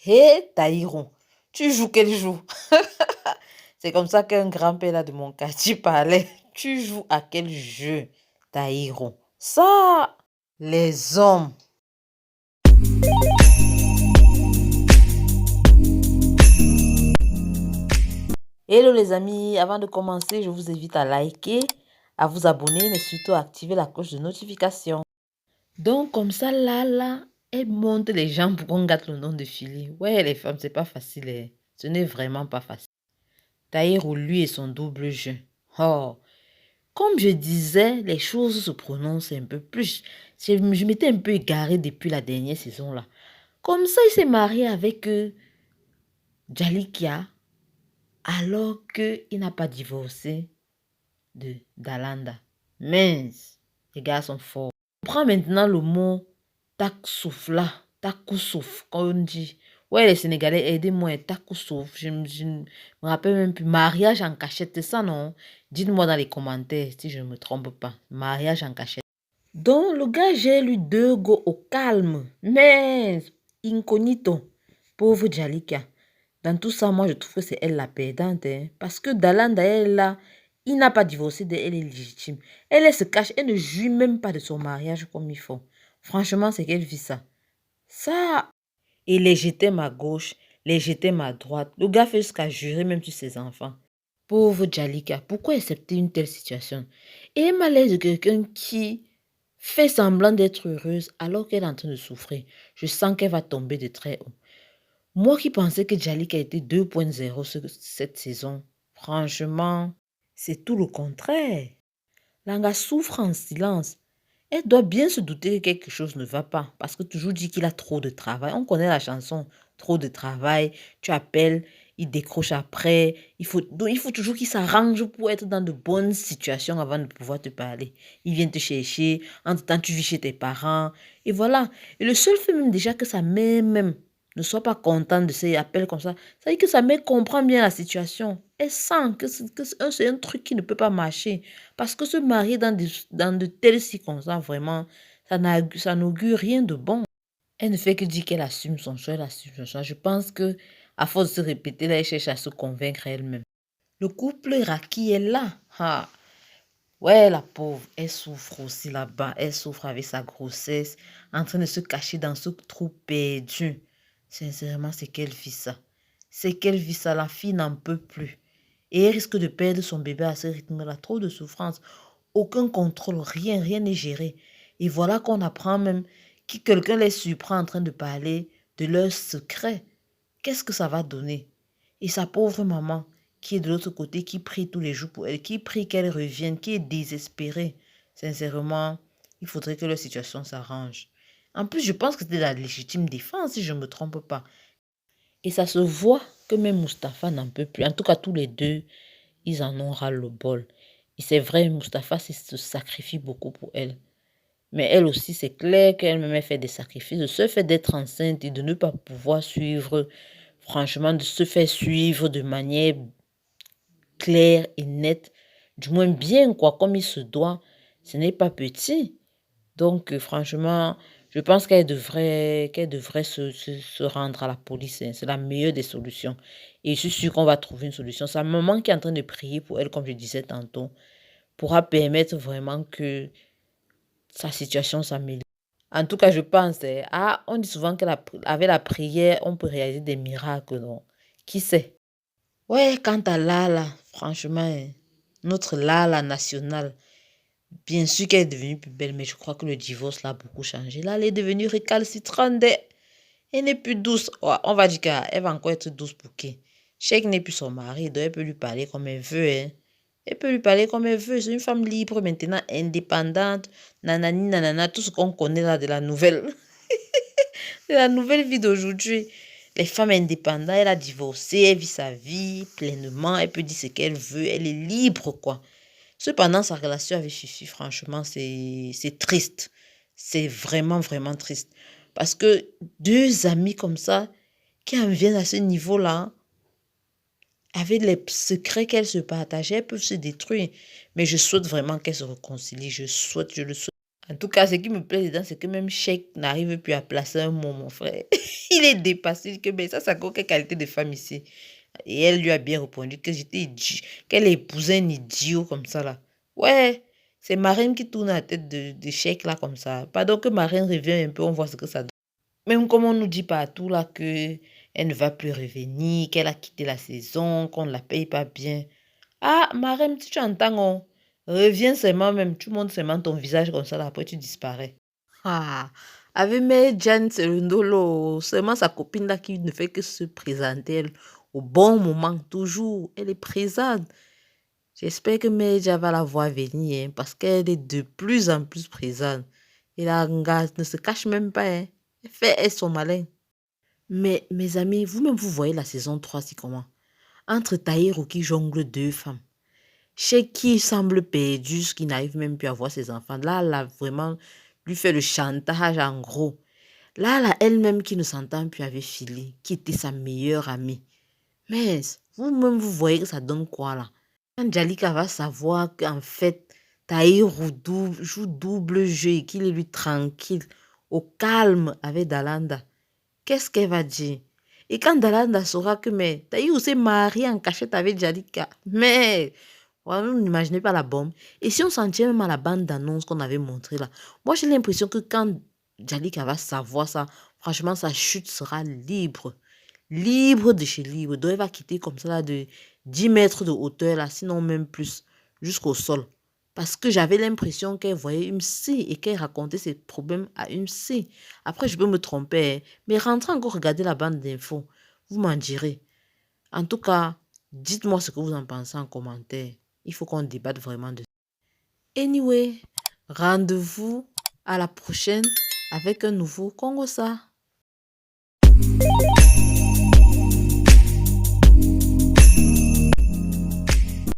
Hé, Taïron, tu joues quel joue? C'est comme ça qu'un grand-père là de mon quartier parlait. Tu joues à quel jeu, Taïron? Ça, les hommes. Hello les amis, avant de commencer, je vous invite à liker, à vous abonner, mais surtout à activer la cloche de notification. Donc comme ça, là, elle monte les gens pour qu'on gâte le nom de Philly. Ouais, les femmes, c'est pas facile, hein. Ce n'est vraiment pas facile. Taïro, lui et son double jeu. Oh, comme je disais, les choses se prononcent un peu plus. Je m'étais un peu égarée depuis la dernière saison là. Comme ça, il s'est marié avec Jalikia alors qu'il n'a pas divorcé de Dalanda. Mince, les gars sont forts. On prend maintenant le mot taksouf là, takoussouf, comme on dit. Ouais, les Sénégalais, aidez-moi, takoussouf. Je ne me rappelle même plus. Mariage en cachette, c'est ça, non? Dites-moi dans les commentaires si je ne me trompe pas. Mariage en cachette. Donc, le gars, j'ai lu deux go au calme. Mais, incognito. Pauvre Jalika. Dans tout ça, moi, je trouve que c'est elle la perdante. Hein. Parce que Dalanda, elle, là, il n'a pas divorcé d'elle, elle est légitime. Elle se cache, elle ne jouit même pas de son mariage comme il faut. Franchement, c'est qu'elle vit ça. Ça. Et les jeter à gauche, les jeter à droite. Le gars fait jusqu'à jurer même sur ses enfants. Pauvre Jalika, pourquoi accepter une telle situation? Et elle m'a l'air de quelqu'un qui fait semblant d'être heureuse alors qu'elle est en train de souffrir. Je sens qu'elle va tomber de très haut. Moi qui pensais que Jalika était 2.0 cette saison, franchement, c'est tout le contraire. Langa souffre en silence. Elle doit bien se douter que quelque chose ne va pas parce que toujours dit qu'il a trop de travail. On connaît la chanson, trop de travail. Tu appelles, il décroche après. Donc il faut toujours qu'il s'arrange pour être dans de bonnes situations avant de pouvoir te parler. Il vient te chercher, entre-temps tu vis chez tes parents. Et voilà. Et le seul fait même déjà que sa mère même ne soit pas contente de ces appels comme ça veut dire que sa mère comprend bien la situation. Elle sent que c'est un truc qui ne peut pas marcher. Parce que se marier dans de telles circonstances, vraiment, ça n'augure rien de bon. Elle ne fait que dire qu'elle assume son choix, elle assume son choix. Je pense que à force de se répéter, là, elle cherche à se convaincre elle-même. Le couple Raki est là. Ah. Ouais, la pauvre, elle souffre aussi là-bas. Elle souffre avec sa grossesse, en train de se cacher dans ce trou perdu. Sincèrement, c'est qu'elle vit ça. C'est qu'elle vit ça. La fille n'en peut plus. Et elle risque de perdre son bébé à ce rythme-là. Trop de souffrance. Aucun contrôle, rien n'est géré. Et voilà qu'on apprend même que quelqu'un les surprend en train de parler de leurs secrets. Qu'est-ce que ça va donner? Et sa pauvre maman, qui est de l'autre côté, qui prie tous les jours pour elle, qui prie qu'elle revienne, qui est désespérée. Sincèrement, il faudrait que leur situation s'arrange. En plus, je pense que c'était la légitime défense, si je ne me trompe pas. Et ça se voit que même Mustapha n'en peut plus. En tout cas, tous les deux, ils en ont ras le bol. Et c'est vrai, Mustapha se sacrifie beaucoup pour elle. Mais elle aussi, c'est clair qu'elle-même fait des sacrifices. De ce fait d'être enceinte et de ne pas pouvoir suivre, franchement, de se faire suivre de manière claire et nette, du moins bien, quoi, comme il se doit, ce n'est pas petit. Donc, franchement, je pense qu'elle devrait se rendre à la police. Hein. C'est la meilleure des solutions. Et je suis sûre qu'on va trouver une solution. Sa maman qui est en train de prier pour elle, comme je disais tantôt, pourra permettre vraiment que sa situation s'améliore. En tout cas, je pense, hein, on dit souvent qu'avec la prière, on peut réaliser des miracles, non? Qui sait? Ouais, quant à Lala, franchement, hein, notre Lala nationale, bien sûr qu'elle est devenue plus belle, mais je crois que le divorce l'a beaucoup changé. Là, elle est devenue récalcitrante. Elle n'est plus douce. Ouais, on va dire qu'elle va encore être douce pour qui? Sheikh n'est plus son mari, donc elle peut lui parler comme elle veut. Hein. Elle peut lui parler comme elle veut. C'est une femme libre maintenant, indépendante. Nanani, nanana, tout ce qu'on connaît là de la nouvelle. de la nouvelle vie d'aujourd'hui. Les femmes indépendantes, elle a divorcé, elle vit sa vie pleinement. Elle peut dire ce qu'elle veut. Elle est libre, quoi. Cependant, sa relation avec Fifi, franchement, c'est triste. C'est vraiment triste. Parce que deux amis comme ça, qui en viennent à ce niveau-là, avec les secrets qu'elles se partageaient, elles peuvent se détruire. Mais je souhaite vraiment qu'elles se réconcilient. Je le souhaite. En tout cas, ce qui me plaît dedans, c'est que même Sheikh n'arrive plus à placer un mot, mon frère. Il est dépassé. Il dit que, mais ça, c'est encore quelle qualité de femme ici. Et elle lui a bien répondu que qu'elle épousait un idiot comme ça, là. Ouais, c'est Marine qui tourne la tête de Sheikh, là, comme ça. Pardon que Marine revient un peu, on voit ce que ça donne. Même comme on nous dit partout, là, que elle ne va plus revenir, qu'elle a quitté la saison, qu'on ne la paye pas bien. Ah, Marine, si tu entends, on reviens seulement même, tu montres seulement ton visage comme ça, là, après tu disparais. Ah, avec mes Jan Selundolo, seulement sa copine là qui ne fait que se présenter elle, au bon moment, toujours, elle est présente. J'espère que Meja va la voir venir, hein, parce qu'elle est de plus en plus présente. Et la Nga ne se cache même pas, hein. Elle fait elle son malin. Mais mes amis, vous-même vous voyez la saison 3 c'est comment? Entre Taïro qui jongle deux femmes. Chez qui semble perdu, qui n'arrive même plus à voir ses enfants. Là, là, vraiment, lui fait le chantage en gros. Là, là, elle-même qui ne s'entend plus avec Philly, qui était sa meilleure amie. Mais vous-même, vous voyez que ça donne quoi là? Quand Jalika va savoir qu'en fait, Taïrou joue double jeu et qu'il est lui tranquille, au calme avec Dalanda, qu'est-ce qu'elle va dire? Et quand Dalanda saura que mais Taïrou s'est marié en cachette avec Jalika, mais vous n'imaginez pas la bombe. Et si on s'en tient même à la bande d'annonce qu'on avait montrée là, moi j'ai l'impression que quand Jalika va savoir ça, franchement sa chute sera libre. Libre de chez libre. Donc elle va quitter comme ça là de 10 mètres de hauteur là, sinon même plus, jusqu'au sol. Parce que j'avais l'impression qu'elle voyait une psy et qu'elle racontait ses problèmes à une psy. Après, je peux me tromper, hein, mais rentrez encore regarder la bande d'infos. Vous m'en direz. En tout cas, dites-moi ce que vous en pensez en commentaire. Il faut qu'on débatte vraiment de ça. Anyway, rendez-vous à la prochaine avec un nouveau Congo ça.